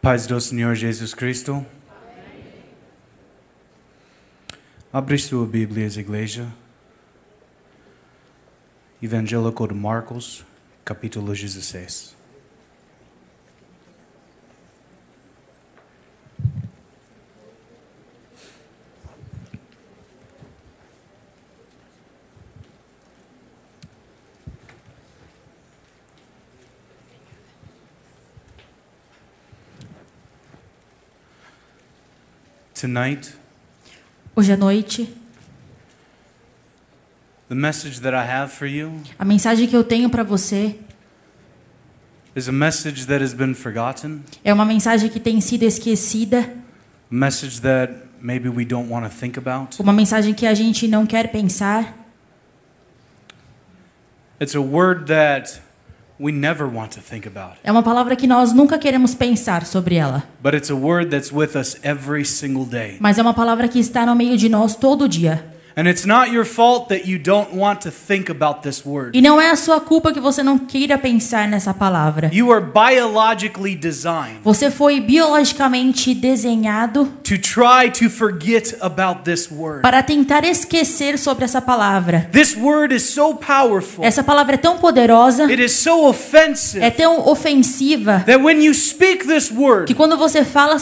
Paz do Senhor Jesus Cristo. Abre sua Bíblia, igreja. Evangelho de Marcos, capítulo 16. Tonight, hoje à noite, the message that I have for you a mensagem que eu tenho para você is a message that has been forgotten, é uma mensagem que tem sido esquecida, a message that maybe we don't want to think about. uma mensagem que a gente não quer pensar. It's a word that we never want to think about. É uma palavra que nós nunca queremos pensar sobre ela. But it's a word that's with us every single day. Mas é uma palavra que está no meio de nós todo dia. And it's not your fault that you don't want to think about this word. E não é a sua culpa que você não queira pensar nessa palavra. You are biologically designed Você foi biologicamente desenhado to try to forget about this word. para tentar esquecer sobre essa palavra. This word is so powerful. Essa palavra é tão poderosa, It is so offensive é tão ofensiva, that when you speak this que word, quando você fala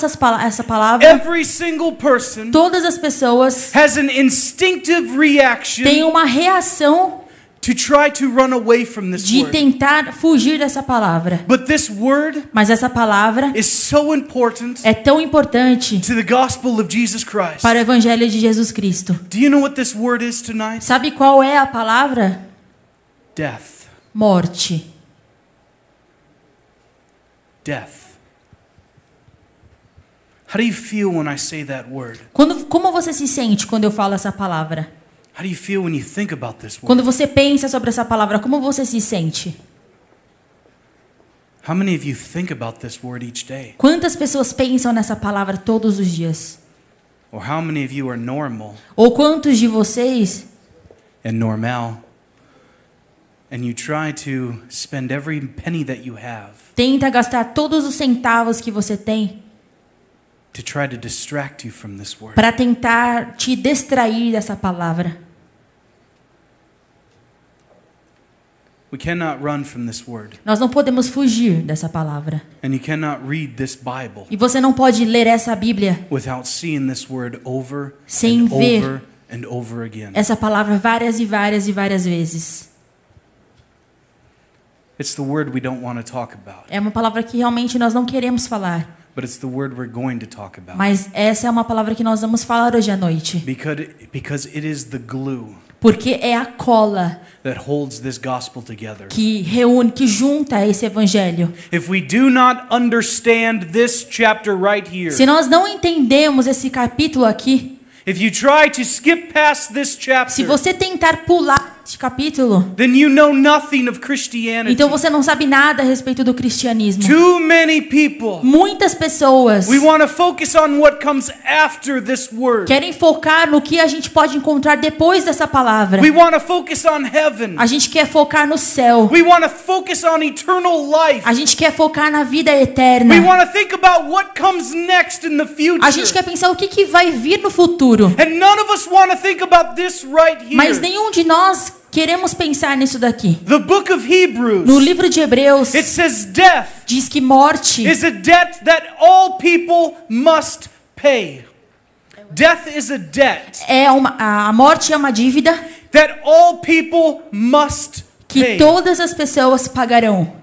essa palavra, every single person todas as pessoas has an instinctive reaction têm uma reação to try to run away from this de word. tentar fugir dessa palavra. But this word Mas essa palavra is so important é tão importante to the gospel of Jesus Christ. para o evangelho de Jesus Cristo. Do you know what this word is tonight? Sabe qual é a palavra? Death. Morte. Death. How do you feel when I say that word? Como você se sente quando eu falo essa palavra? How do you feel when you think about this word? Quando você pensa sobre essa palavra, como você se sente? How many of you think about this word each day? Quantas pessoas pensam nessa palavra todos os dias? Or how many of you are normal Ou quantos de vocês and normal and you try to spend every penny that you have tenta gastar todos os centavos que você tem to try to distract you from this word? para tentar te distrair dessa palavra? We cannot run from this word. Nós não podemos fugir dessa palavra. And you cannot read this Bible E você não pode ler essa Bíblia without seeing this word over sem and ver over and over again. essa palavra várias e várias e várias vezes. It's the word we don't want to talk about, É uma palavra que realmente nós não queremos falar. but it's the word we're going to talk about. Mas essa é uma palavra que nós vamos falar hoje à noite. Because it is the glue Porque é a cola that holds this gospel together. que reúne, que junta esse evangelho. If we do not understand this chapter right here, Se nós não entendemos esse capítulo aqui, if you try to skip past this se chapter, você tentar pular este capítulo, then you know nothing of Christianity. então você não sabe nada a respeito do cristianismo. Too many people, Muitas pessoas we want to focus on what comes after this word. querem focar no que a gente pode encontrar depois dessa palavra. We want to focus on heaven. A gente quer focar no céu. We want to focus on eternal life. A gente quer focar na vida We eterna. want to think about what comes next in the A gente future. quer pensar o que vai vir no futuro. And none of us want to think about this right Mas here. nenhum de nós queremos pensar nisso daqui. The book of Hebrews, No livro de Hebreus, it says death diz que morte is a debt that all people must pay. Death is a debt a morte é uma dívida that all people must que pay. todas as pessoas pagarão.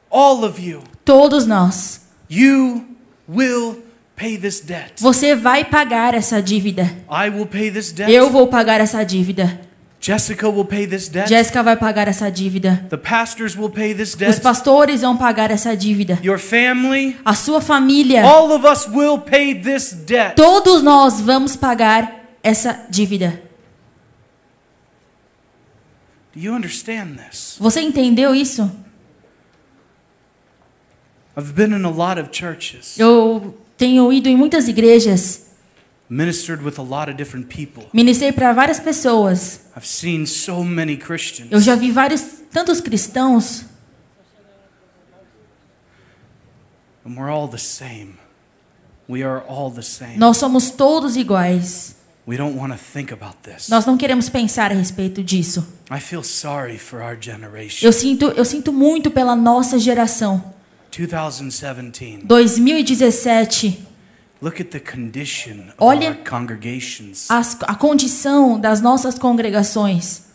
All of you. Todos nós. You will pay this debt. Você vai pagar essa dívida. I will pay this debt. Eu vou pagar essa dívida. Jessica will pay this debt. Jéssica vai pagar essa dívida. The pastors will pay this Os debt. pastores vão pagar essa dívida. Your family, A sua família. all of us will pay this debt. Todos nós vamos pagar essa dívida. Do you understand this? Você entendeu isso? I've been in a lot of churches, Eu tenho ido em muitas igrejas, ministered with a lot of different people. ministrei para várias pessoas. I've seen so many Christians. Eu já vi tantos cristãos. And we're all the same. We are all the same. Nós somos todos iguais. We don't want to think about this. Nós não queremos pensar a respeito disso. I feel sorry for our generation. Eu sinto muito pela nossa geração. 2017. 2017. Look at the condition of Olha our congregations. A condição das nossas congregações.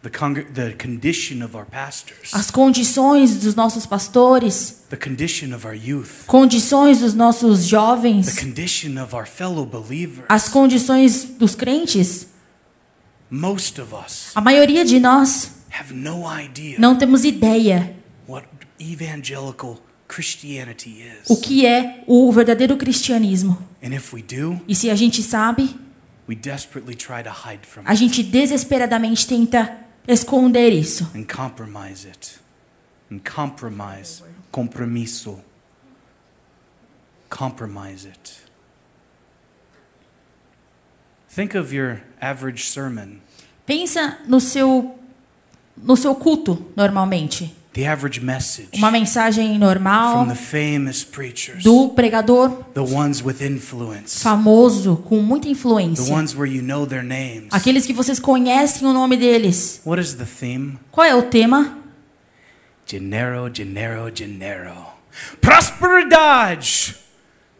The condition of our pastors. As condições dos nossos pastores. The condition of our youth. Condições dos nossos jovens. The condition of our fellow believers. As condições dos crentes. Most of us A maioria de nós have no idea não temos ideia what evangelical Christianity is. o que é o verdadeiro cristianismo. And if we do, E se a gente sabe, we desperately try to hide from a it gente desesperadamente tenta esconder isso. and compromise it. And compromiso. Compromise it. Think of your average sermon. Pensa no seu culto normalmente. The average message Uma mensagem normal from the famous preachers. do pregador The ones with influence. famoso, com muita The influência. ones where you know their names. Aqueles que vocês conhecem o nome deles. What is the theme? Qual é o tema? Dinheiro, dinheiro, dinheiro. Prosperidade.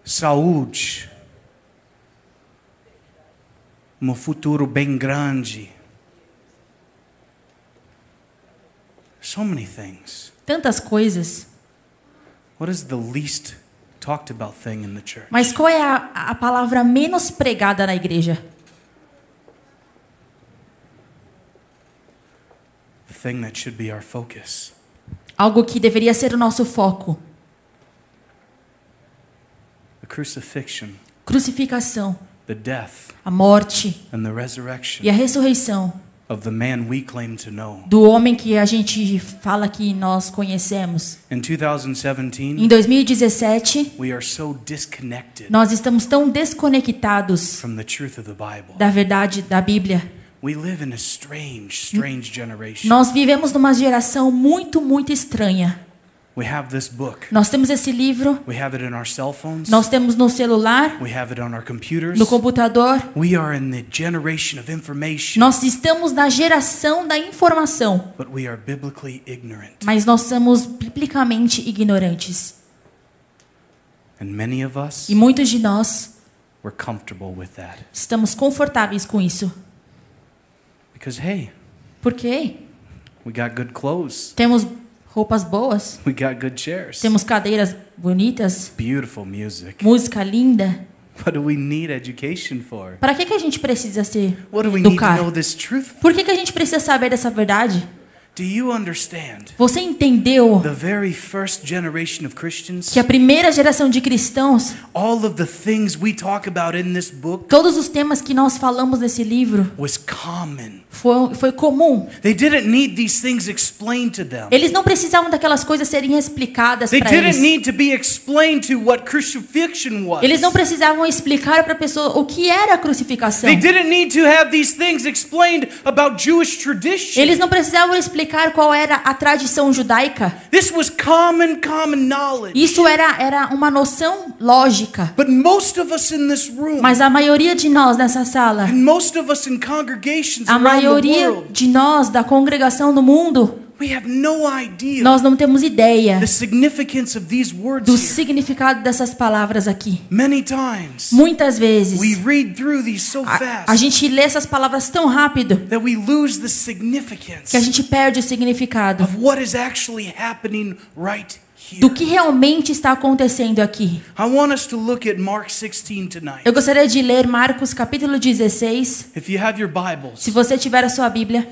Saúde. Um futuro bem grande. So many things. Tantas coisas. What is the least talked about thing in the church? Mas qual é a palavra menos pregada na igreja? The thing that should be our focus. Algo que deveria ser o nosso foco. The crucifixion, Crucificação, the death, a morte and the resurrection e a ressurreição of the man we claim to know. do homem que a gente fala que nós conhecemos. In 2017, Em 2017, we are so disconnected nós estamos tão desconectados from the truth of the Bible. da verdade da Bíblia. We live in a strange generation. Nós vivemos numa geração muito, muito estranha. We have this book. Nós temos esse livro, We have it in our cell phones. nós temos no celular, We have it on our computers. no computador. We are in the generation of information, Nós estamos na geração da informação, but we are biblically ignorant. mas nós somos biblicamente ignorantes. And many of us, E muitos de nós we're comfortable with that. estamos confortáveis com isso. Because, hey, Porque we got good clothes. temos roupas boas, We got good chairs. temos cadeiras bonitas, Beautiful music. música linda. What do we need education for? Para que a gente precisa se What do we need to educar? know this truth for? Por que a gente precisa saber dessa verdade? Do you understand? Você entendeu The very first generation of Christians, que a primeira geração de cristãos, all of the things we talk about in this book todos os temas que nós falamos nesse livro, was common. foi comum. They didn't need these things explained to them. Eles não precisavam daquelas coisas serem explicadas They para didn't eles. need to be explained to what crucifixion was. Eles não precisavam explicar para a pessoa o que era a crucificação. They didn't need to have these things explained about Jewish tradition. Eles não precisavam explicar qual era a tradição judaica. This was common knowledge. Isso era uma noção lógica. But most of us in this room, Mas a maioria de nós nessa sala, and most of us in congregations a around the maioria world, de nós da congregação no mundo, we have no idea nós não temos ideia the significance of these words do here. significado dessas palavras aqui. Many times, Muitas vezes, we read through these so a fast gente lê essas palavras tão rápido that we lose the significance que a gente perde o significado of what is actually happening right here. do que realmente está acontecendo aqui. I want us to look at Mark 16 tonight. Eu gostaria de ler Marcos capítulo 16. If you have your Bibles, Se você tiver a sua Bíblia,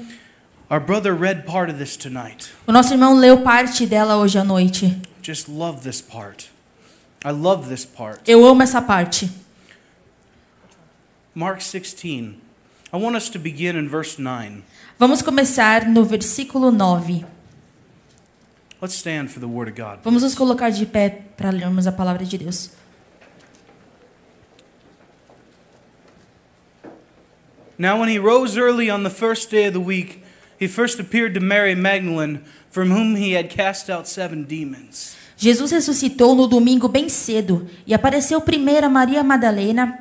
our brother read part of this tonight. o nosso irmão leu parte dela hoje à noite. Just love this part. I love this part. Eu amo essa parte. Mark 16. I want us to begin in verse 9. Vamos começar no versículo 9. Let's stand for the word of God. Vamos nos colocar de pé para lermos a palavra de Deus. Now when he rose early on the first day of the week, he first appeared to Mary Magdalene, from whom he had cast out 7 demons. Jesus ressuscitou no domingo bem cedo e apareceu primeiro a Maria Madalena,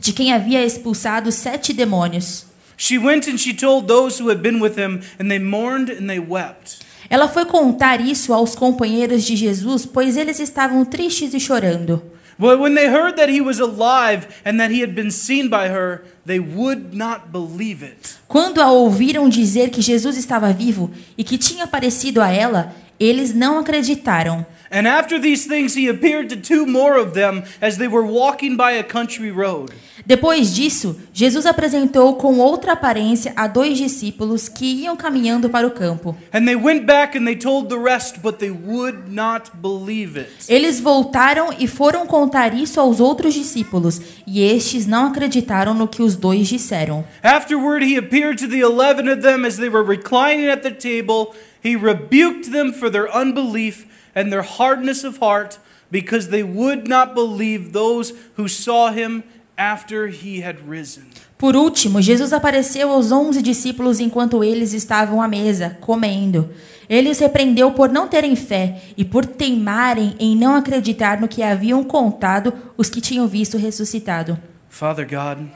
de quem havia expulsado 7 demônios. She went and she told those who had been with him, and they mourned and they wept. Ela foi contar isso aos companheiros de Jesus, pois eles estavam tristes e chorando. But when they heard that he was alive and that he had been seen by her, they would not believe it. Quando a ouviram dizer que Jesus estava vivo e que tinha aparecido a ela, eles não acreditaram. And after these things he appeared to 2 more of them as they were walking by a country road. Depois disso, Jesus apresentou com outra aparência a 2 discípulos que iam caminhando para o campo. And they went back and they told the rest, but they would not believe it. Eles voltaram e foram contar isso aos outros discípulos, e estes não acreditaram no que os 2 disseram. Afterward he appeared to the 11 of them as they were reclining at the table. He rebuked them for their unbelief and their hardness of heart, because they would not believe those who saw him after he had risen. Por último, Jesus apareceu aos 11 discípulos enquanto eles estavam à mesa, comendo. Ele os repreendeu por não terem fé e por teimarem em não acreditar no que haviam contado os que tinham visto ressuscitado. Father God,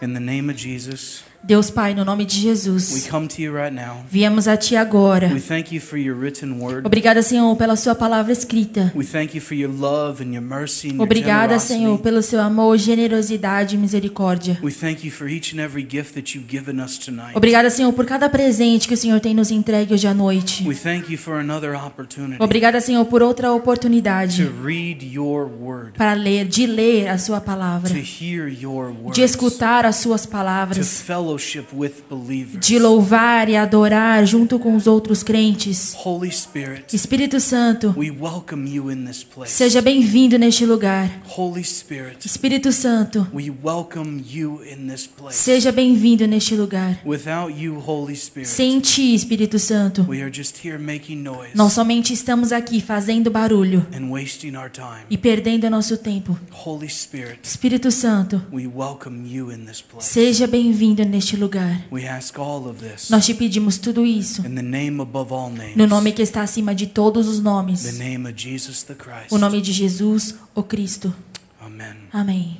in the name of Jesus, Deus Pai, no nome de we Jesus, come to you right now. viemos a Ti agora. We thank you for your written word. Obrigada, Senhor, pela Sua palavra escrita. We thank you for your love and your mercy and your Obrigada, Senhor, generosity. pelo Seu amor, generosidade e misericórdia. We thank you for each and every gift that you've given us tonight. Obrigada, Senhor, por cada presente que o Senhor tem nos entregue hoje à noite. We thank you for another opportunity Obrigada, Senhor, por outra to oportunidade read your word, para de ler a Sua palavra, to hear your words, de escutar as Suas to palavras, fellowship with believers. de louvar e adorar junto com os outros crentes. Holy Spirit, Espírito Santo, we welcome you in this place. seja bem-vindo neste lugar. Holy Spirit, Espírito Santo, we welcome you in this place. seja bem-vindo neste lugar. Without you, Holy Spirit, Sem Ti, Espírito Santo, we are just here making noise nós somente estamos aqui fazendo barulho and wasting our time. e perdendo nosso tempo. Holy Spirit, Espírito Santo, we welcome you in this place. seja bem-vindo neste lugar. We ask all of this Nós te pedimos tudo isso in the name above all names, no nome que está acima de todos os the nomes, name of Jesus the Christ. o nome de Jesus, o Cristo. Amen. Amém.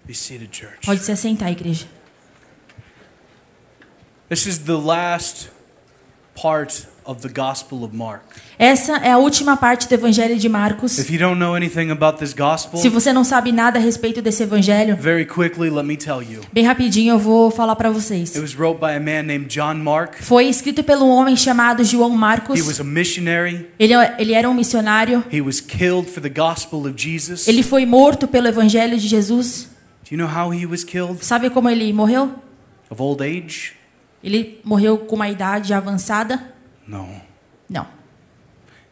Be seated, church. Pode se assentar, igreja. This is the last part of the Gospel of Mark. Essa é a última parte do Evangelho de Marcos. If you don't know anything about this gospel, Se você não sabe nada a respeito desse evangelho, very quickly let me tell you. bem rapidinho eu vou falar para vocês. It was wrote by a man named John Mark. Foi escrito por um homem chamado João Marcos. He was a missionary. Ele era um missionário. He was killed for the gospel of Jesus. Ele foi morto pelo evangelho de Jesus. Do you know how he was killed? Sabe como ele morreu? Of old age? Ele morreu com uma idade avançada? No. Não.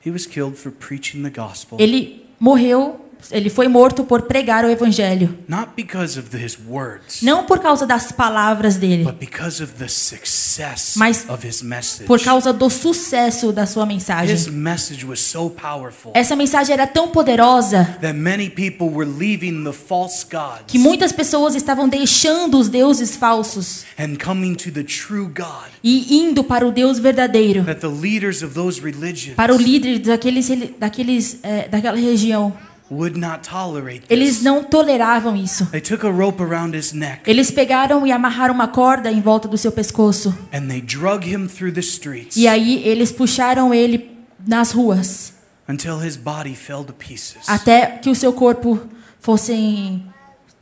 He was killed for preaching the gospel. Ele foi morto por pregar o evangelho. Not because of his words, Não por causa das palavras dele, but because of the success mas of his message. por causa do sucesso da sua mensagem. His message was so powerful Essa mensagem era tão poderosa that many people were leaving the false gods que muitas pessoas estavam deixando os deuses falsos and coming to the true God. e indo para o Deus verdadeiro, That the leaders of those religions para o líder daquela região. would not tolerate Eles this. não toleravam isso. They took a rope around his neck Eles pegaram e amarraram uma corda em volta do seu pescoço. and they drug him through the streets E aí eles puxaram ele nas ruas until his body fell to pieces. até que o seu corpo fosse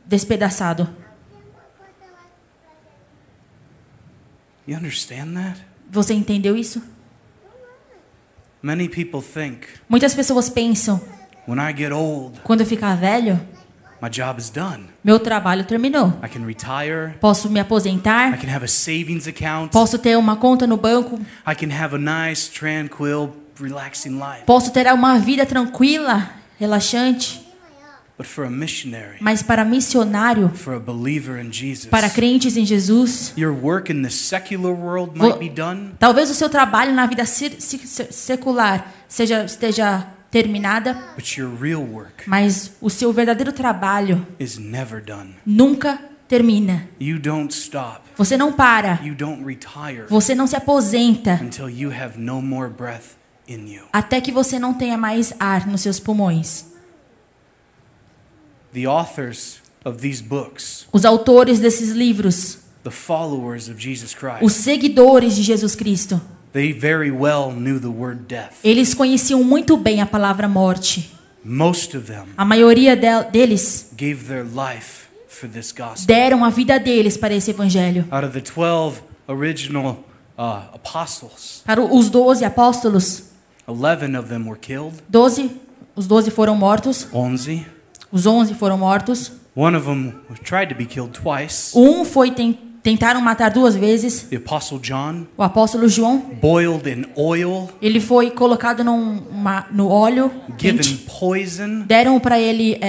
despedaçado. You understand that? Você entendeu isso? Many people think, Muitas pessoas pensam, when I get old, quando eu ficar velho, my job is done. meu trabalho terminou. I can retire. Posso me I aposentar, can have a savings account. posso ter uma conta no banco, I can have a nice, tranquil, relaxing life. posso ter uma vida tranquila, relaxante. But for a missionary, Mas para missionário, for a believer in Jesus, para crentes em Jesus, your work in the secular world might be done, talvez o seu trabalho na vida secular esteja terminada, but your real work mas o seu verdadeiro trabalho is never done. nunca termina. You don't stop. Você não para, You don't retire você não se aposenta until you have no more breath in you. até que você não tenha mais ar nos seus pulmões. The authors of these books, Os autores desses livros, the followers of Jesus os Christ, seguidores de Jesus Cristo, they very well knew the word death. eles conheciam muito bem a palavra morte. Most of them A maioria deles gave their life for this gospel. deram a vida deles para esse evangelho. Out of the 12 original apostles, Para os 12 apóstolos, 11 of them were killed. os 12 foram mortos, 11. os 11 foram mortos. One of them tried to be killed twice. Tentaram matar 2 vezes. The apostle John, O apóstolo João, boiled in oil, ele foi colocado no óleo given quente. poison, Deram para ele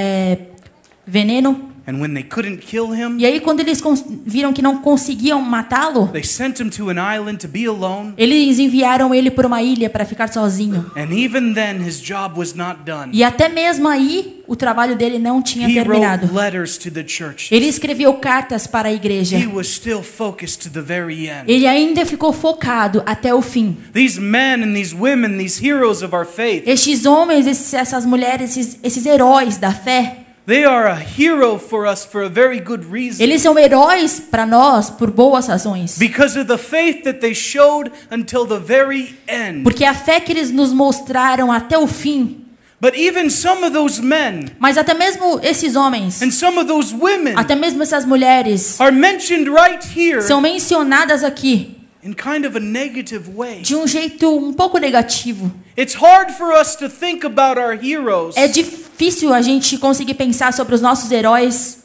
veneno. and when they couldn't kill him, E aí quando eles viram que não conseguiam matá-lo, they sent him to an island to be alone. eles enviaram ele para uma ilha para ficar sozinho. And even then his job was not done. E até mesmo aí o trabalho dele não tinha He terminado. wrote letters to the church. Ele escreveu cartas para a igreja. He was still focused to the very end. Ele ainda ficou focado até o fim. These men and these women, these heroes of our faith, Estes homens, essas mulheres, esses heróis da fé, they are a hero for us for a very good reason. eles são heróis para nós por boas razões. Because of the faith that they showed until the very end. Porque a fé que eles nos mostraram até o fim. But even some of those men Mas até mesmo esses homens, and some of those women até mesmo essas mulheres, are mentioned right here são mencionadas aqui in kind of a negative way. de um jeito um pouco negativo. It's hard for us to think about our heroes É difícil a gente conseguir pensar sobre os nossos heróis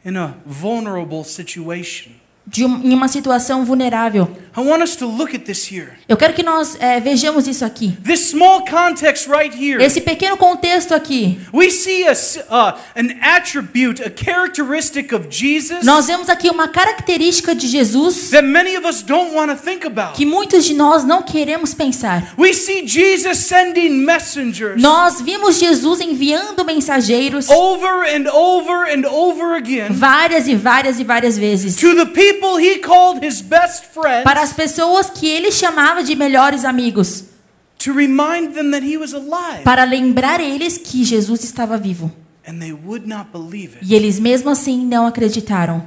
in a vulnerable situation. em uma situação vulnerável. I want us to look at this here. Eu quero que nós vejamos isso aqui. This small context right here. Esse pequeno contexto aqui. We see an attribute, a characteristic of Jesus Nós vemos aqui uma característica de Jesus that many of us don't want to think about. que muitos de nós não queremos pensar. We see Jesus sending messengers Nós vimos Jesus enviando mensageiros over and over and over again várias e várias e várias vezes to the people he called his best friends para as pessoas que ele chamava de melhores amigos, to remind them that he was alive. para lembrar eles que Jesus estava vivo. And they would not believe it. E eles mesmo assim não acreditaram.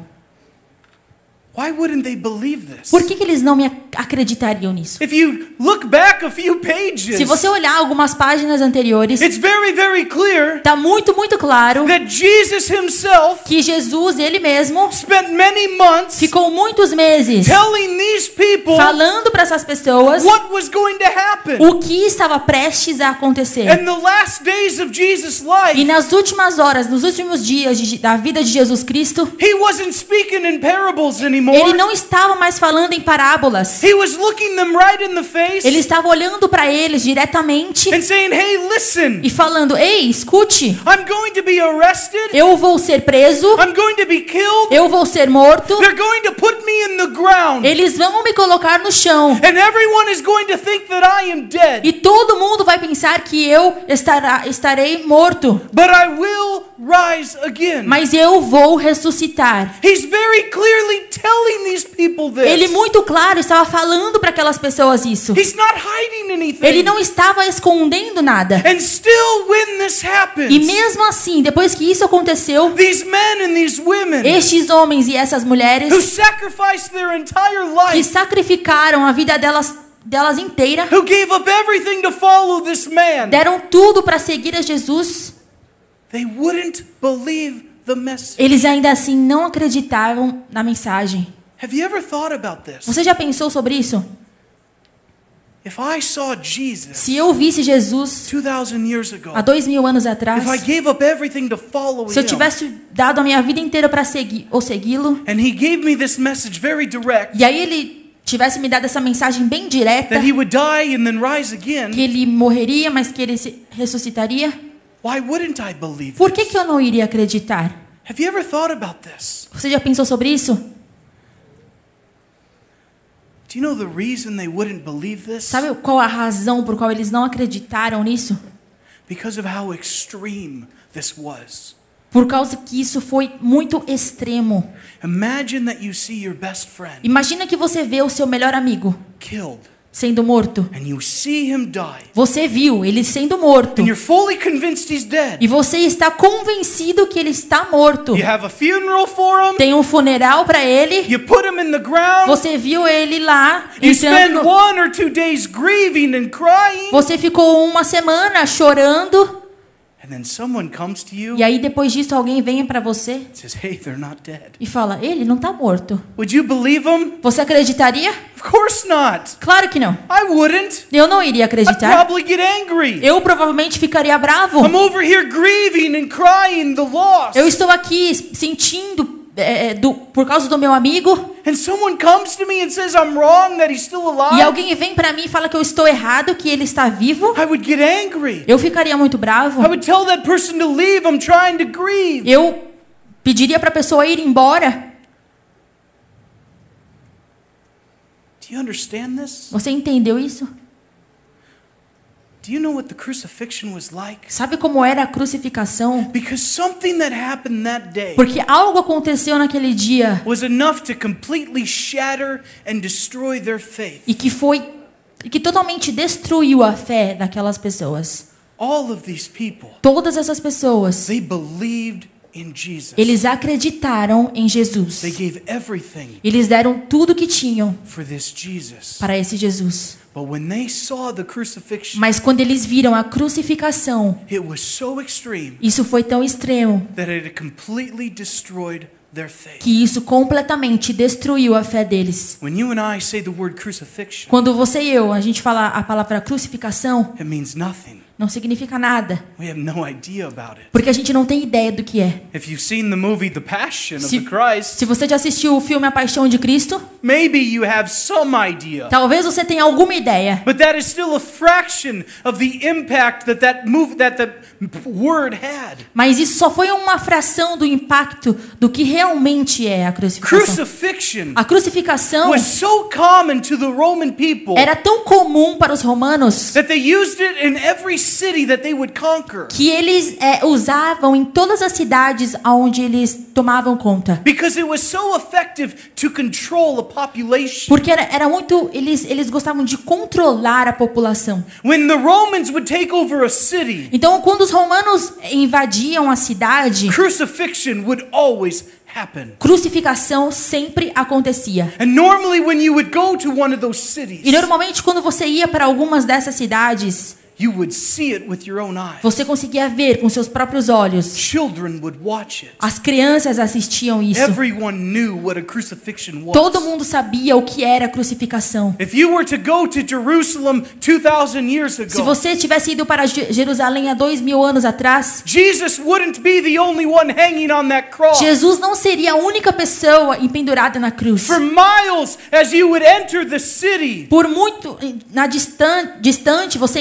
Why wouldn't they believe this? Por que eles não me acreditariam nisso? If you look back a few pages, Se você olhar algumas páginas anteriores, it's very, very clear está muito, muito claro that Jesus himself que Jesus, ele mesmo, spent many months ficou muitos meses telling these people falando para essas pessoas what was going to happen. o que estava prestes a acontecer. And the last days of Jesus' E life, nas últimas horas, nos últimos dias da vida de Jesus Cristo, he wasn't speaking in parables anymore. ele não estava mais falando em parábolas. He was looking them right in the face Ele estava olhando para eles diretamente and saying, hey, listen, e falando: ei, escute, I'm going to be arrested. eu vou ser preso, I'm going to be killed. eu vou ser morto, They're going to put me in the ground. eles vão me colocar no chão. And everyone is going to think that I am dead. E todo mundo vai pensar que eu estarei morto. But I will rise again. Mas eu vou ressuscitar. He's very clearly telling these people this. Ele muito claro estava falando para aquelas pessoas isso. He's not hiding anything. Ele não estava escondendo nada. And still when this happens, E mesmo assim, depois que isso aconteceu, these men and these women estes homens e essas mulheres who sacrificed their entire que life, sacrificaram a vida delas inteira, who gave up everything to follow this man, deram tudo para seguir a Jesus, they wouldn't believe the message. eles ainda assim não acreditavam na mensagem. Have you ever thought about this? Você já pensou sobre isso? If I saw Jesus Se eu visse Jesus 2,000 years ago, há 2000 anos atrás, if I gave up everything to follow se eu him, tivesse dado a minha vida inteira para segui-lo, and he gave me this message very direct, e aí ele tivesse me dado essa mensagem bem direta, that he would die and then rise again, que ele morreria, mas que ele ressuscitaria, why wouldn't I believe por que this? que eu não iria acreditar? Have you ever thought about this? Você já pensou sobre isso? Do you know the reason they wouldn't believe this? Sabe qual a razão por qual eles não acreditaram nisso? Because of how extreme this was. Por causa que isso foi muito extremo. Imagine that you see your best friend Imagina que você vê o seu melhor amigo killed sendo morto. and you see him die, Você viu ele sendo morto. and you're fully convinced he's dead. E você está convencido que ele está morto. You have a funeral for him, Tem um funeral para ele. you put him in the ground, Você viu ele lá you spend entrando. 1 or 2 days grieving and crying, Você ficou uma semana chorando. and then someone comes to you E aí depois disso alguém vem para você and says, hey, they're not dead. e fala: ele não está morto. Would you believe him? Você acreditaria? Of course not. Claro que não. I wouldn't. Eu não iria I'd acreditar. probably get angry. Eu provavelmente ficaria bravo. I'm over here grieving and crying the loss. Eu estou aqui sentindo por causa do meu amigo. And someone comes to me and says I'm wrong, that he's still E alive. alguém vem para mim e fala que eu estou errado, que ele está vivo. I would get angry. Eu ficaria muito bravo. I would tell that person to leave. I'm trying to grieve. Eu pediria para a pessoa ir embora. Do you understand this? Você entendeu isso? Do you know what the crucifixion was like? Sabe como era a crucificação? Because something that happened that day Porque algo aconteceu naquele dia was enough to completely shatter and destroy their faith. e que totalmente destruiu a fé daquelas pessoas. All of these people, Todas essas pessoas, they believed in Jesus. eles acreditaram em Jesus. They gave everything Eles deram tudo que tinham for this Jesus. para esse Jesus. But when they saw the crucifixion, Mas quando eles viram a crucificação, it was so extreme isso foi tão extremo that it completely destroyed their faith. que isso completamente destruiu a fé deles. When you and I say the word crucifixion, Quando você e eu, a gente fala a palavra crucificação, it means nothing. não significa nada, We have no idea about it. porque a gente não tem ideia do que é. If you've seen the movie The Passion of Se, the Christ, se você já assistiu o filme A Paixão de Cristo, maybe you have some idea. talvez você tenha alguma ideia. But that is still a fraction of the impact that the word had. Mas isso só foi uma fração do impacto do que realmente é a crucificação. Crucifixion A crucificação was so common to the Roman people era tão comum para os romanos that they used it in every city that they would conquer. que eles usavam em todas as cidades onde eles tomavam conta. Because it was so effective to control a population. Porque era muito, eles gostavam de controlar a população. When the Romans would take over a city, Então, quando os romanos invadiam a cidade, crucifixion would always happen. crucificação sempre acontecia. And normally when you would go to one of those cities, E normalmente quando você ia para algumas dessas cidades, you would see it with your own eyes. você conseguia ver com seus próprios olhos. Children would watch it. As crianças assistiam isso. Everyone knew what a crucifixion was. Todo mundo sabia o que era a crucificação. If you were to go to Jerusalem 2,000 years Se ago, você tivesse ido para Jerusalém há 2000 anos atrás, Jesus wouldn't be the only one hanging on that cross. Jesus não seria a única pessoa empendurada na cruz. For miles, as you would enter the city, Por muito distante, você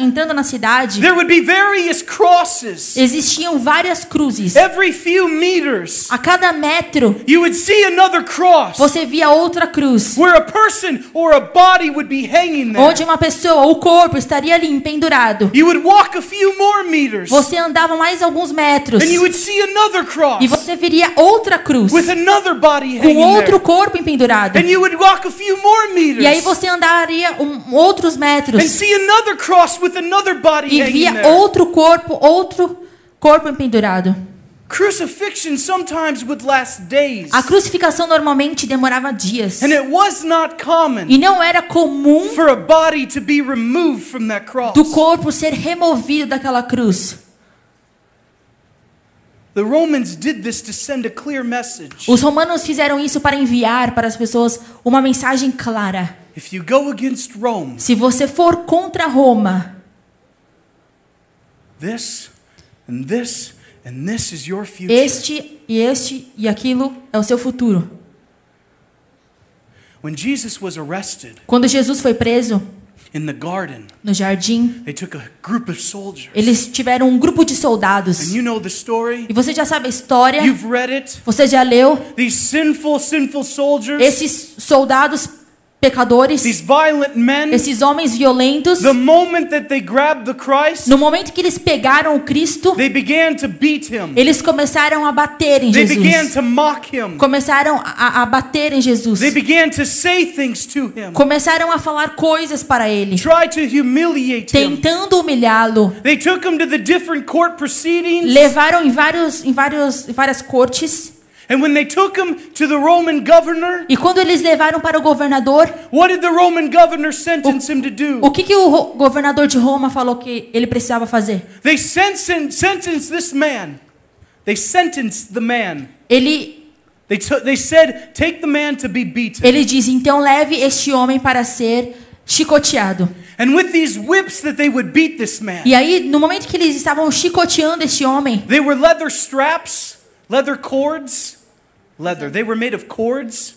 entrando na cidade, there would be various crosses. existiam várias cruzes. Every few meters, A cada metro, you would see another cross você via outra cruz, where a person or a body would be hanging there. onde uma pessoa, o corpo, estaria ali empendurado. You would walk a few more meters, Você andava mais alguns metros and you would see another cross e você veria outra cruz with another body com hanging outro there. corpo empendurado. And you would walk a few more meters E aí você andaria outros and metros see another cross with another body e hanging via there. outro corpo empendurado. Crucifixion sometimes would last days. A crucificação normalmente demorava dias. And it was not common E não era comum for a body to be removed from that cross. do corpo ser removido daquela cruz. The Romans did this to send a clear message. Os romanos fizeram isso para enviar para as pessoas uma mensagem clara. If you go against Rome, Se você for contra Roma, this and this and this is your future. este e aquilo é o seu futuro. When Jesus was arrested Quando Jesus foi preso in the garden, no jardim, they took a group of soldiers. eles tiveram um grupo de soldados. And you know the story. E você já sabe a história, You've read it. você já leu. These sinful soldiers, Esses soldados pecadores, these violent men, esses homens violentos, the moment that they grabbed the Christ, no momento que eles pegaram o Cristo, they began to beat him. eles começaram a bater em They began Jesus. to mock him. Começaram a bater em Jesus. They began to say things to him, Começaram a falar coisas para ele, try to humiliate him. tentando humilhá-lo. They took him to the different court proceedings, Levaram em várias cortes. and when they took him to the Roman governor, E quando eles levaram para o governador, what did the Roman governor sentence him to do? o que o governador de Roma falou que ele precisava fazer? They sentenced this man. They sentenced the man. They said, take the man to be beaten. Ele diz, então leve este homem para ser chicoteado. And with these whips that they would beat this man, E aí, no momento que eles estavam chicoteando este homem, they were leather straps, leather cords, leather. They were made of cords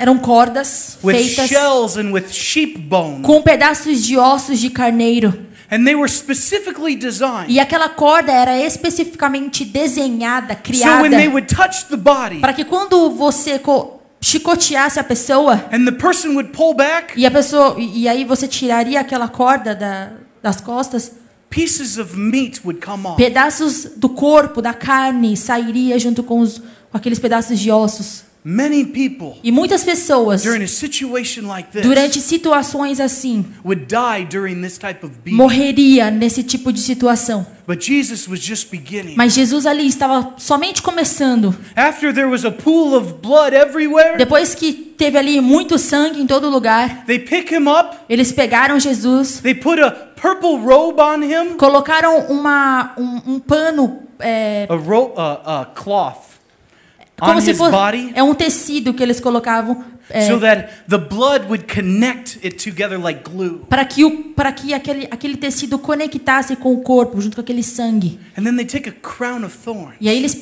eram cordas with feitas shells and with sheep bone. com pedaços de ossos de carneiro. And they were specifically designed. E aquela corda era especificamente desenhada, So when they criada, would touch the body para que quando você chicoteasse a pessoa, and the person would pull back, e aí você tiraria aquela corda das costas, pieces of meat would come off. pedaços do corpo, da carne, sairia junto com aqueles pedaços de ossos. Many people E muitas pessoas, during a situation like this durante situações assim, would die during this type of beating. morreria nesse tipo de situação. But Jesus was just beginning. Mas Jesus ali estava somente começando. After there was a pool of blood everywhere, Depois que teve ali muito sangue em todo lugar, they pick him up, eles pegaram Jesus, they put a purple robe on him, colocaram um pano, a cloth on como se his fosse body, um tecido que eles colocavam so that the blood would connect it together like glue. para que aquele tecido conectasse com o corpo junto com aquele sangue. And then they take a crown of thorns, E aí eles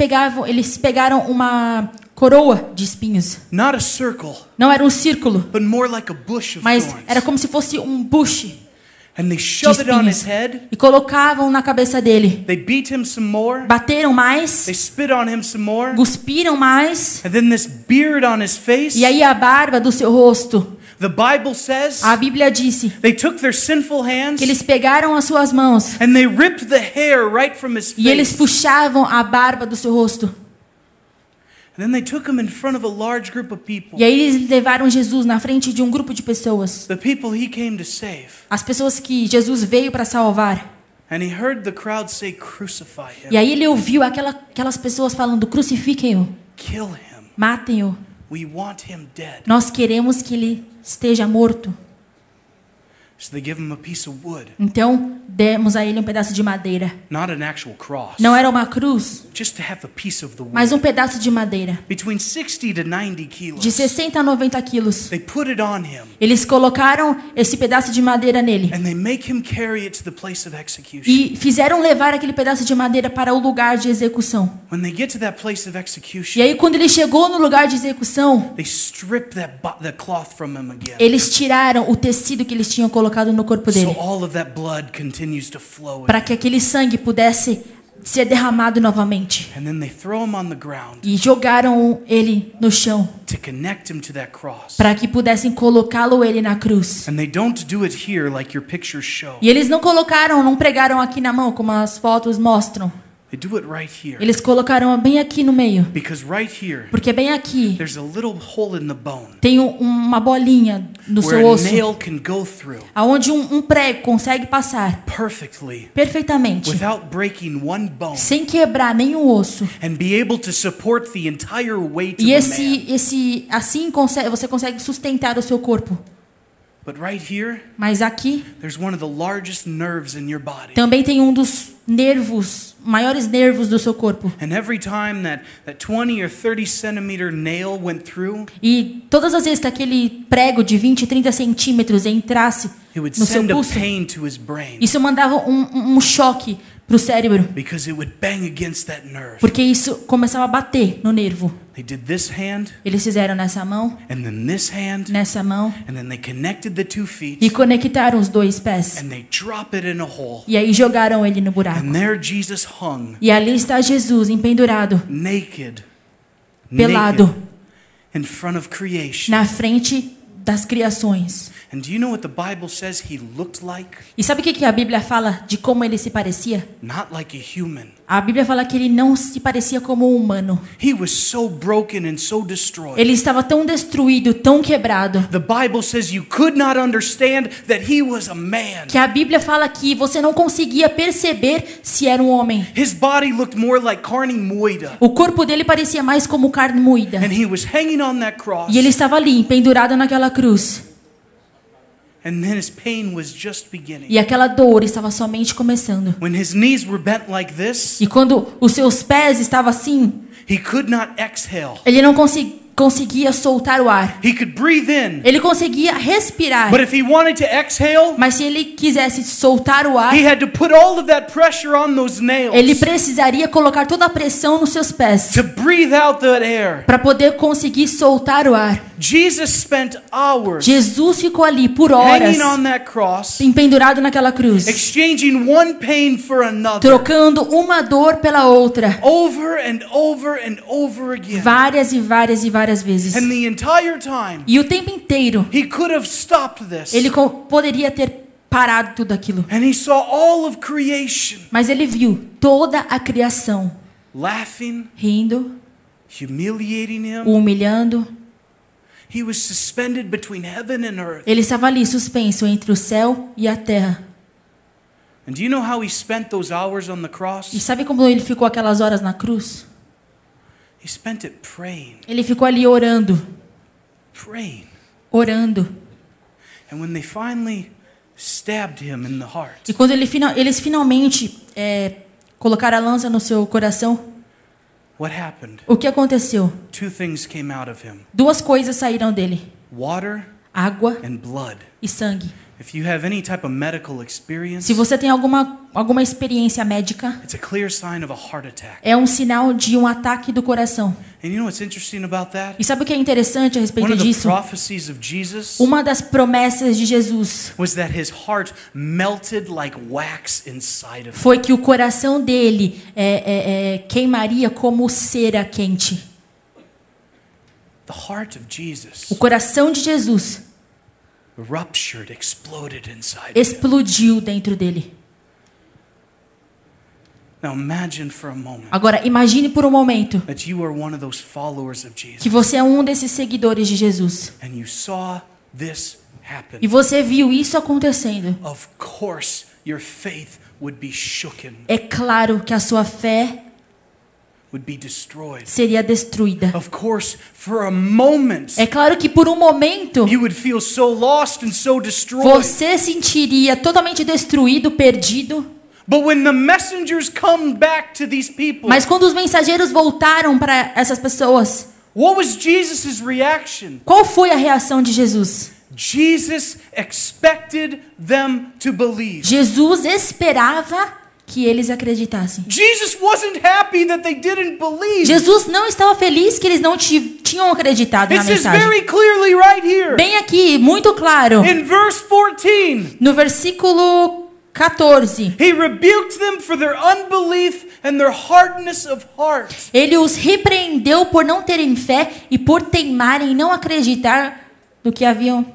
pegaram uma coroa de espinhos. not a circle, Não era um círculo, but more like a bush of mas thorns. era como se fosse um bush And they de shove it on his espinhos. head. E colocavam na cabeça dele. They beat him some more. Bateram mais, They spit on him some more. cuspiram mais. And then this beard on his face. E aí a barba do seu rosto. The Bible says A Bíblia disse they took their sinful hands que eles pegaram as suas mãos and they ripped the hair right from his e eles face. puxavam a barba do seu rosto. And then they took him in front of a large group of people. E aí eles levaram Jesus na frente de um grupo de pessoas. The people he came to save. As pessoas que Jesus veio para salvar. And he heard the crowd say, "Crucify him. E aí ele ouviu aquelas pessoas falando: crucifiquem-o, Kill him. matem-o. We want him dead." Nós queremos que ele esteja morto. So they give him a piece of wood, Então demos a ele um pedaço de madeira. not an actual cross. Não era uma cruz, Just to have a piece of the wood. mas um pedaço de madeira. Between 60 to 90 kilos. De 60 a 90 quilos. They put it on him. Eles colocaram esse pedaço de madeira nele. And they make him carry it to the place of execution. E fizeram levar aquele pedaço de madeira para o lugar de execução. When they get to that place of execution, E aí quando ele chegou no lugar de execução, they strip the cloth from him again. eles tiraram o tecido que eles tinham colocado no corpo So dele, all of that blood continues to flow. para que aquele sangue pudesse ser derramado novamente. And then they throw him on the ground E jogaram ele no chão, to connect him to that cross. para que pudessem colocá-lo ele na cruz. And they don't do it here like your pictures show. E eles não pregaram aqui na mão como as fotos mostram. They do it right here. Eles colocaram bem aqui no meio, Because right here, porque bem aqui there's a little hole in the bone tem uma bolinha no where seu a osso, nail can go through aonde um prego consegue passar perfectly perfeitamente, without breaking one bone sem quebrar nenhum osso. and be able to support the entire weight E of a man. assim você consegue sustentar o seu corpo. But right here, Mas aqui there's one of the largest nerves in your body. também tem um dos maiores nervos do seu corpo. And every time that 20 or 30 centimeter nail went through, E todas as vezes que aquele prego de 20, 30 centímetros entrasse it would no seu send a pulso, pain to his brain isso mandava um choque para o cérebro, because it would bang against that nerve. porque isso começava a bater no nervo. They did this hand Eles fizeram nessa mão, and then this hand nessa mão, and then they connected the two feet e conectaram os dois pés. and they drop it in a hole. E aí jogaram ele no buraco. And there Jesus hung E ali está Jesus empendurado, naked, pelado. naked in front of creation. na frente das criações. And do you know what the Bible says he looked like? E sabe o que a Bíblia fala de como ele se parecia? Not like a human. A Bíblia fala que ele não se parecia como um humano. He was so broken and so destroyed. Ele estava tão destruído, tão quebrado, The Bible says you could not understand that he was a man. que a Bíblia fala que você não conseguia perceber se era um homem. His body looked more like carne moída. O corpo dele parecia mais como carne moída. And he was hanging on that cross. E ele estava ali, pendurado naquela cruz. And then his pain was just beginning. E aquela dor estava somente começando. When his knees were bent like this, E quando os seus pés estavam assim, he could not exhale. ele não conseguia soltar o ar. He could breathe in, Ele conseguia respirar. but if he wanted to exhale, Mas se ele quisesse soltar o ar, he had to put all of that pressure on those nails ele precisaria colocar toda a pressão nos seus pés to breathe out that air. para poder conseguir soltar o ar. Jesus spent hours Jesus ficou ali por horas, hanging on that cross, pendurado naquela cruz, exchanging one pain for another, trocando uma dor pela outra, over and over and over again. várias e várias e várias vezes. And the entire time, E o tempo inteiro, he could have stopped this. ele poderia ter parado tudo aquilo. And he saw all of creation Mas ele viu toda a criação laughing, rindo, humiliating him. o humilhando. He was suspended between heaven and earth. Ele estava ali suspenso entre o céu e a terra. And do you know how he spent those hours on the E cross? sabe como ele ficou aquelas horas na cruz? He spent it praying, Ele ficou ali orando, praying. orando. And when they finally stabbed him in the heart, E quando eles finalmente colocaram a lança no seu coração, what happened? o que aconteceu? Two things came out of him: Duas coisas saíram dele: water água and blood. e sangue. If you have any type of medical experience, Se você tem alguma experiência médica, it's a clear sign of a heart attack. é um sinal de um ataque do coração. And you know what's interesting about that? E sabe o que é interessante a One respeito of the disso? prophecies of Jesus Uma das promessas de Jesus was that his heart melted like wax inside of him. foi que o coração dele queimaria como cera quente. The heart of Jesus O coração de Jesus ruptured, exploded inside of him. explodiu dentro dele. Now imagine for a moment Agora, imagine por um momento that you are one of those followers of Jesus que você é um desses seguidores de Jesus. and you saw this happen. E você viu isso acontecendo. Of course, your faith would be shooken, É claro que a sua fé would be destroyed. seria destruída. Of course, for a moment, É claro que por um momento you would feel so lost and so destroyed. você sentiria totalmente destruído, perdido. But when the messengers come back to these people, Mas quando os mensageiros voltaram para essas pessoas, what was Jesus' reaction? qual foi a reação de Jesus? Jesus expected them to believe. Jesus esperava que eles acreditassem. Jesus wasn't happy that they didn't believe. Jesus não estava feliz que eles não tinham acreditado na It says mensagem. very clearly right here Bem aqui, muito claro, in verse 14. no versículo 14. He rebuked them for their unbelief and their hardness of heart. Ele os repreendeu por não terem fé e por teimarem em não acreditar no que haviam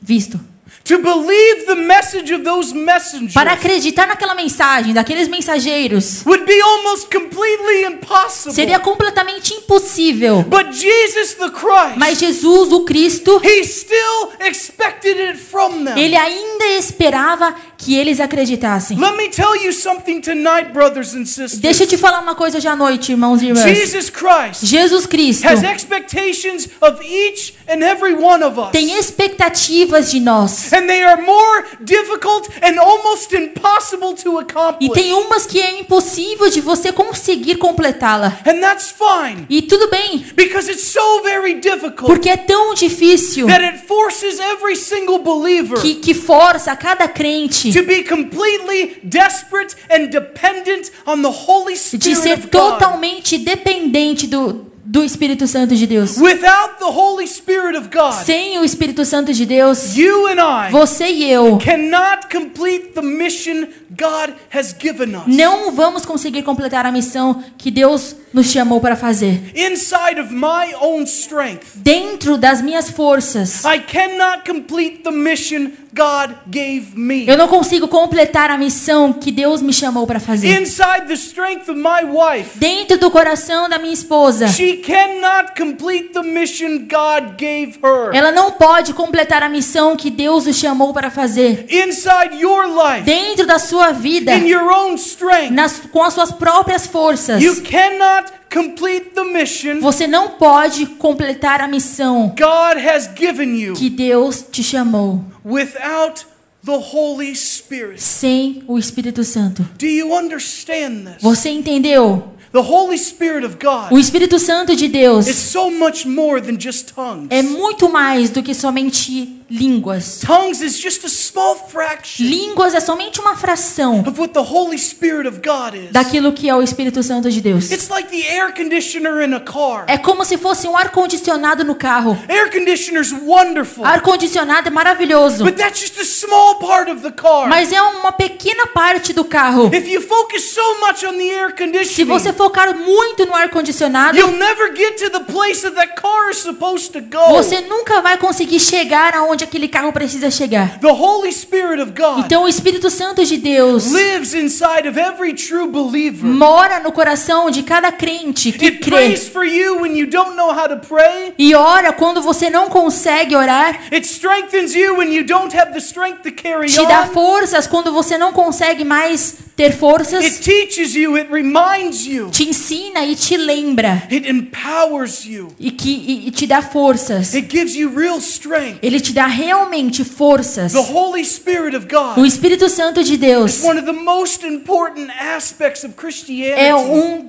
visto. To believe the message of those messengers Para acreditar naquela mensagem daqueles mensageiros would be almost completely impossible. seria completamente impossível. But Jesus the Christ, Mas Jesus, o Cristo, he still expected it from them. ele ainda esperava que eles acreditassem. Let me tell you something tonight, brothers and sisters. Deixa eu te falar uma coisa hoje à noite, irmãos e irmãs. Jesus Christ Jesus Cristo has expectations of each and every one of us. tem expectativas de nós. And they are more difficult and almost impossible to E accomplish. tem umas que é impossível de você conseguir completá-la. And that's fine, E tudo bem, because it's so very difficult porque é tão difícil that it forces every single believer que força cada crente to be completely desperate and dependent on the Holy de Spirit ser of God. totalmente dependente do Espírito Santo de Deus. Without the Holy Spirit of God, Sem o Espírito Santo de Deus, you and I você e eu cannot complete the mission God has given us. não vamos conseguir completar a missão que Deus nos chamou para fazer. Inside of my own strength, Dentro das minhas forças, I cannot complete the mission God gave me. eu não consigo completar a missão que Deus me chamou para fazer. Inside the strength of my wife, Dentro do coração da minha esposa, she cannot complete the mission God gave her. ela não pode completar a missão que Deus o chamou para fazer. Inside your life, Dentro da sua vida, in your own strength, com as suas próprias forças, you cannot complete the mission você não pode completar a missão God has given you que Deus te chamou without the Holy Spirit. sem o Espírito Santo. Do you understand this? Você entendeu? The Holy Spirit of God O Espírito Santo de Deus is so much more than just tongues. é muito mais do que somente línguas. Tongues is just a small fraction Línguas é somente uma fração of what the Holy Spirit of God is. daquilo que é o Espírito Santo de Deus. It's like the air conditioner in a car. É como se fosse um ar-condicionado no carro. Air conditioner's wonderful, Ar-condicionado é maravilhoso, but that's just a small part of the car. mas é uma pequena parte do carro. If you focus so much on the air Se conditioning, você focar muito no ar-condicionado, you'll never get to the place that car is supposed to go. você nunca vai conseguir chegar aonde aquele carro precisa chegar. The Holy Spirit of God Então o Espírito Santo de Deus lives inside of every true believer. mora no coração de cada crente que It crê prays for you when you don't know how to pray. e ora quando você não consegue orar, It strengthens you when you don't have the strength to carry te dá on. forças quando você não consegue mais ter forças, It teaches you, it reminds you, te ensina e te lembra it empowers you. e te dá forças. It gives you real strength. Ele te dá realmente forças. The Holy Spirit of O God Espírito Santo de Deus is one of the most important aspects of é Christianity.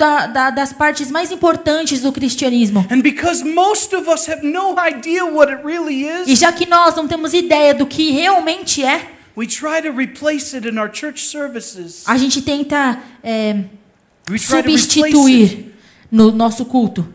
das partes mais importantes do cristianismo. And because most of us have no idea what it really E is, já que nós não temos ideia do que realmente é, we try to replace it in our church services. a gente tenta We try to replace it substituir no nosso culto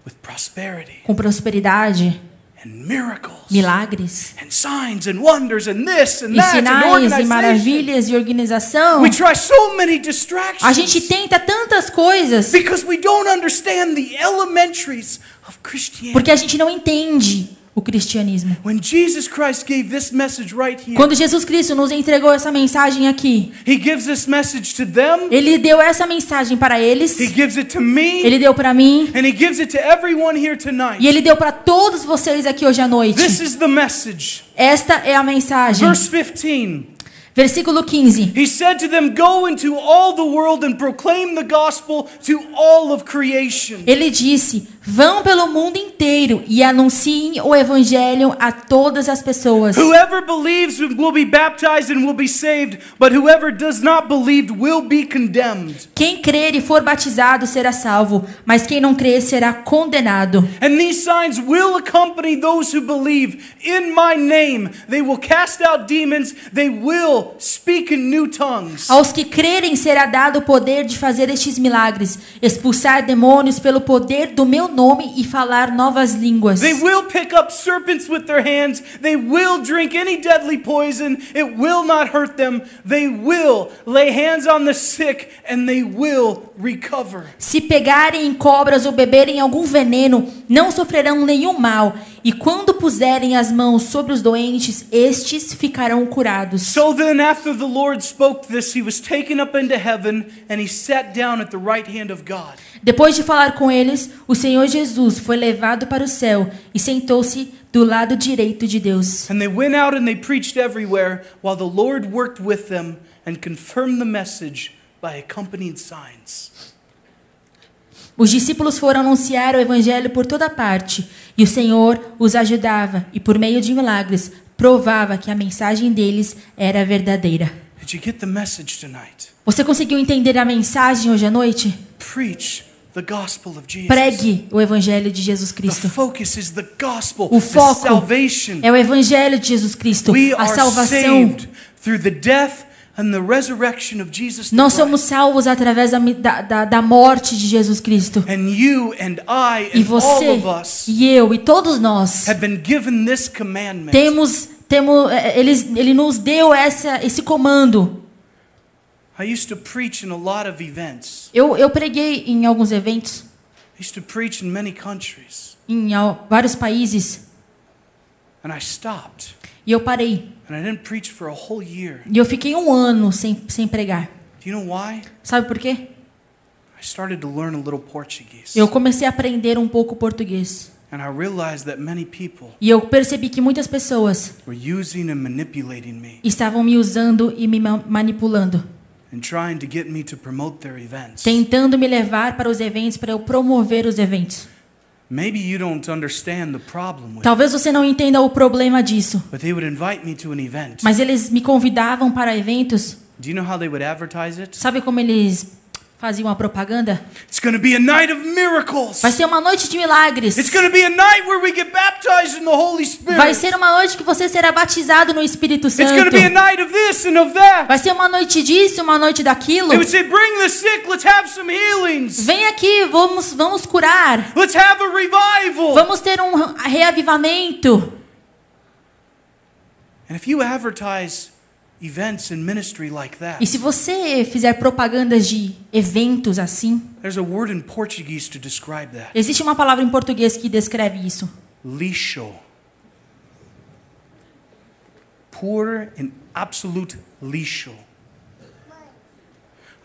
with prosperity com prosperidade, and miracles milagres, and signs and wonders and this and e that and sinais e organization. maravilhas e organização. We try so many A gente distractions tenta tantas coisas because we don't understand the elementaries of Christianity. porque a gente não entende o cristianismo. When Jesus Christ gave this message right here, Quando Jesus Cristo nos entregou essa mensagem aqui, He gives this message to them, Ele deu essa mensagem para eles, He gives it to me, Ele deu para mim and He gives it to everyone here e tonight. Ele deu para todos vocês aqui hoje à noite. This is the message. Esta é a mensagem. Verse 15. Versículo 15. He said to them, "Go into all the world and proclaim the gospel to all of creation." Ele disse: vão pelo mundo inteiro e anunciem o evangelho a todas as pessoas. Whoever believes will be baptized and will be saved, but whoever does not believe will be condemned. Quem crer e for batizado será salvo, mas quem não crer será condenado. And these signs will accompany those who believe. In my name, they will cast out demons, they will speak in new tongues. Aos que crerem será dado o poder de fazer estes milagres, expulsar demônios pelo poder do meu nome e falar novas línguas. They will pick up serpents with their hands. They will drink any deadly poison. It will not hurt them. They will lay hands on the sick and they will recover. Se pegarem em cobras ou beberem algum veneno, não sofrerão nenhum mal. E quando puserem as mãos sobre os doentes, estes ficarão curados. So then, after the Lord spoke this, he was taken up into heaven and he sat down at the right hand of God. Depois de falar com eles, o Senhor Jesus foi levado para o céu e sentou-se do lado direito de Deus. And they went out and they preached everywhere, while the Lord worked with them and confirmed the message by accompanying signs. Os discípulos foram anunciar o evangelho por toda parte, e o Senhor os ajudava e por meio de milagres provava que a mensagem deles era verdadeira. Did you get the message tonight? Você conseguiu entender a mensagem hoje à noite? Preach the gospel of Jesus. Pregue o evangelho de Jesus The Cristo. focus is the gospel, O the foco salvation. é o evangelho de Jesus Cristo, We a are salvação. saved through the death and the resurrection of Jesus the Nós somos Christ. salvos através da morte de Jesus Cristo. And you and I E and all você, of us e eu, e todos nós have been given this commandment. ele nos deu esse comando. I used to preach in a lot of events. Eu preguei em alguns eventos. used to preach in many countries. em vários países. And I stopped. E eu parei. And I didn't preach for a whole year. E eu fiquei um ano sem pregar. Do you know why? Sabe por quê? I started to learn a little Portuguese. Eu comecei a aprender um pouco português. And I realized that many people E eu percebi que muitas pessoas were using and manipulating me estavam me usando e me manipulando, and trying to get me to promote their events. tentando me levar para os eventos, para eu promover os eventos. Maybe you don't understand the problem with it, Talvez você não entenda o problema disso, but they would invite me to an event. mas eles me convidavam para eventos. Do you know how they would advertise it? Sabe como eles faziam a propaganda? It's going to be a night of miracles. Vai ser uma noite de milagres. It's going to be a night where we get baptized in the Holy Spirit. Vai ser uma noite que você será batizado no Espírito It's going to Santo. be a night of this and of that. Vai ser uma noite disso, uma noite daquilo. They would say, bring the sick, let's have some healings. Vem aqui, vamos curar. Let's have a revival. Vamos ter um reavivamento. And if you advertise events in ministry like that, E se você fizer propagandas de eventos assim, there's a word in Portuguese to describe that. existe uma palavra em português que descreve isso. Lixo. Pure and absolute lixo.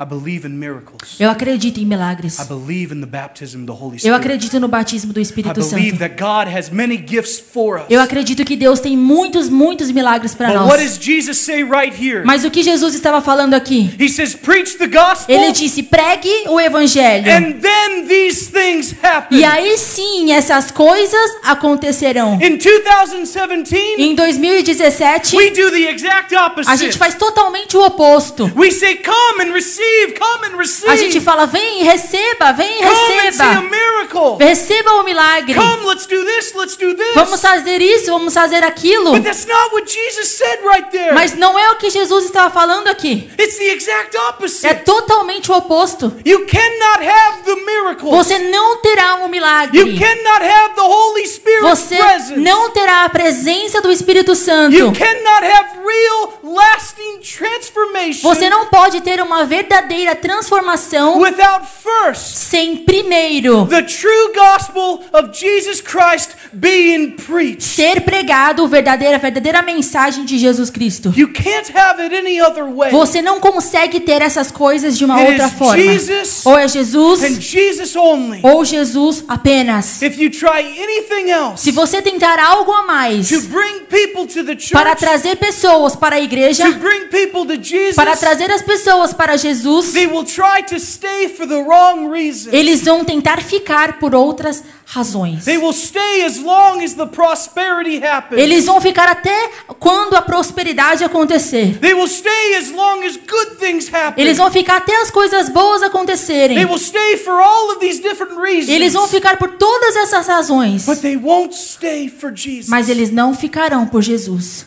I believe in miracles. Eu acredito em milagres. I believe in the baptism of the Holy Eu Spirit. acredito no batismo do I Espírito believe Santo. that God has many gifts for us. Eu acredito que Deus tem muitos milagres para But what nós. does Jesus say right here? Mas o que Jesus estava falando aqui? He says, preach the gospel, Ele disse: pregue o evangelho. and then these things happen. E aí sim, essas coisas acontecerão. In 2017, Em 2017, we do the exact a opposite. gente faz totalmente o oposto. We say, come and receive, come and receive. A gente fala: vem e receba, vem e Come and see a receba. miracle. Receba o milagre. Come, let's do this, let's do this. Vamos fazer isso, vamos fazer aquilo. But that's not what Jesus said right there. Mas não é o que Jesus estava falando aqui. It's the exact É opposite. totalmente o oposto. You cannot have the miracle. Você não terá um You milagre. cannot have the Holy Spirit's Você presence. não terá a presença do Espírito Santo. You cannot have real, lasting transformation Você não pode ter uma verdadeira transformação without first sem primeiro the true gospel of Jesus Christ being preached. ser pregado a verdadeira mensagem de Jesus Cristo. You can't have it any other way. Você não consegue ter essas coisas de uma It outra is forma. Jesus Ou é Jesus and Jesus only. ou Jesus apenas. If you try anything else Se você tentar algo a mais to bring people to the church, para trazer pessoas para a igreja, to bring people to Jesus, para trazer as pessoas para Jesus, they will try to stay for the wrong reason. eles vão tentar ficar por outras razões. They will stay as long as the prosperity happens. Eles vão ficar até quando a prosperidade acontecer. They will stay as long as good things happen. Eles vão ficar até as coisas boas acontecerem. They will stay for all of these different reasons. Eles vão ficar por todas essas razões. But they won't stay for Jesus. Mas eles não ficarão por Jesus.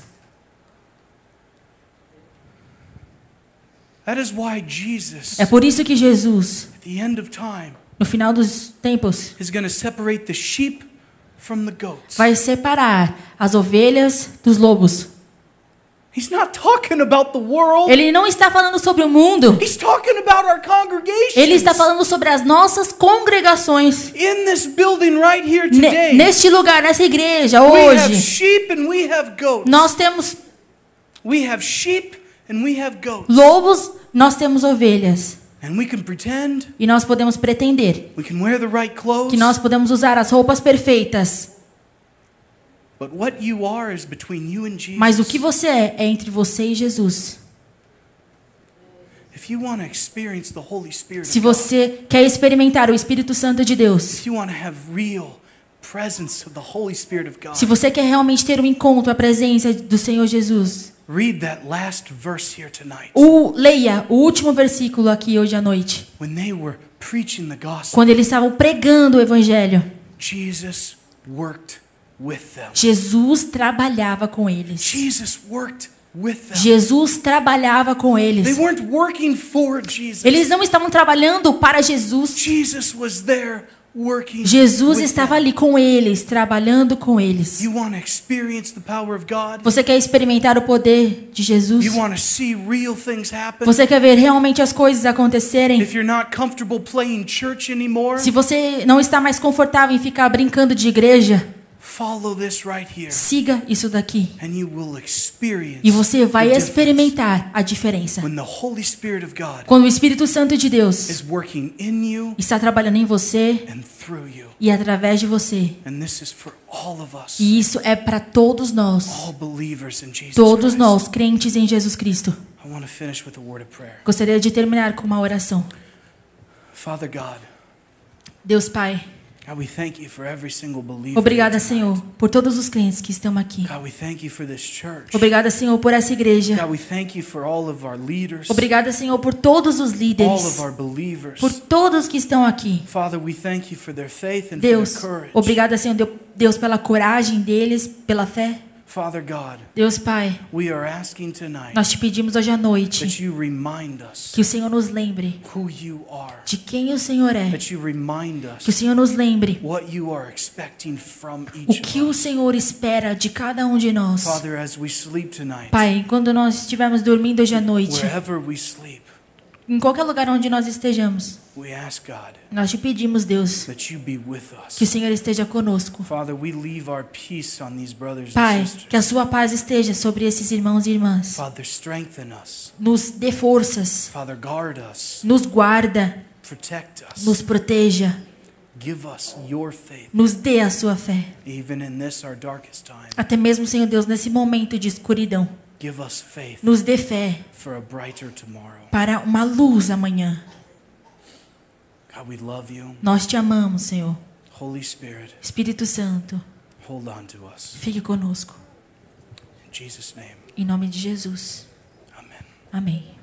That is why Jesus, É por isso que Jesus, at the end of time, no final dos tempos, is going to separate the sheep from the goats. vai separar as ovelhas dos lobos. He's not talking about the world. Ele não está falando sobre o mundo. He's talking about our congregations. Ele está falando sobre as nossas congregações. In this building right here today, Neste lugar, nessa igreja, we have hoje, sheep and we have goats. nós temos We have sheep and we have goats. lobos, nós temos ovelhas. And we can pretend, E nós podemos pretender we can wear the right clothes. que nós podemos usar as roupas perfeitas. But what you are is between you and Jesus. Mas o que você é entre você e Jesus. If you want to experience the Holy Spirit Se of God, você quer experimentar o Espírito Santo de Deus, if you want to have real presence of the Holy Spirit of God, se você quer realmente ter um encontro, a presença do Senhor Jesus, read that last verse here tonight. leia o último versículo aqui hoje à noite. When they were preaching the gospel, Quando eles estavam pregando o Evangelho, Jesus worked with them. Jesus trabalhava com eles. Jesus worked with them. Jesus trabalhava com They eles. weren't working for Jesus. Eles não estavam trabalhando para Jesus. Jesus was there working Jesus with estava them. ali com eles, trabalhando com eles. You want to experience the power of God? Você quer experimentar o poder de Jesus? You want to see real things happen? Você quer ver realmente as coisas acontecerem? If you're not comfortable playing church anymore, Se você não está mais confortável em ficar brincando de igreja, follow this right here, siga isso daqui. and you will experience E você vai the difference. experimentar a diferença. When the Holy Spirit of God Quando o Espírito Santo de Deus is working in you está trabalhando em você and through you. e através de você. And this is for all of us, E isso é para todos nós. all believers in Jesus Todos Christ. nós, crentes em Jesus Cristo. I want to finish with a word of prayer. Gostaria de terminar com uma oração. Father God, Deus Pai, God, we thank you for every single believer. obrigada, here tonight. Senhor, por todos os crentes que estão aqui. God, we thank you for this church. Obrigada, Senhor, por essa igreja. God, we thank you for all of our leaders, Obrigada, Senhor, por todos os all líderes, of our believers. por todos que estão aqui. Father, we thank you for their faith and Deus, for their courage. obrigada, Senhor, Deus, pela coragem deles, pela fé. Father God, Deus Pai, we are asking tonight nós te pedimos hoje à noite that you remind us que o Senhor nos lembre who you are, de quem o Senhor é. that you remind Que o us Senhor nos lembre what you are expecting from o each que of o us. Senhor espera de cada um de nós. Father, as we sleep tonight, Pai, quando nós estivermos dormindo hoje à noite, wherever we sleep, em qualquer lugar onde nós estejamos, we ask God nós te pedimos, Deus, that you be with que o us. Senhor esteja conosco. Father, we leave our peace on these brothers and Pai, sisters. que a sua paz esteja sobre esses irmãos e irmãs. Father, strengthen us. Nos dê forças, Father, guard us. nos guarda, Protect us. nos proteja, Give us your faith, nos dê a sua fé. even in this our darkest time. Até mesmo, Senhor Deus, nesse momento de escuridão, Give us faith nos dê fé for a brighter tomorrow. para uma luz amanhã. God, we love you. Nós te amamos, Senhor. Holy Spirit, Espírito Santo, hold on to us. fique conosco. In Jesus' name, Em nome de Jesus. amen. Amém.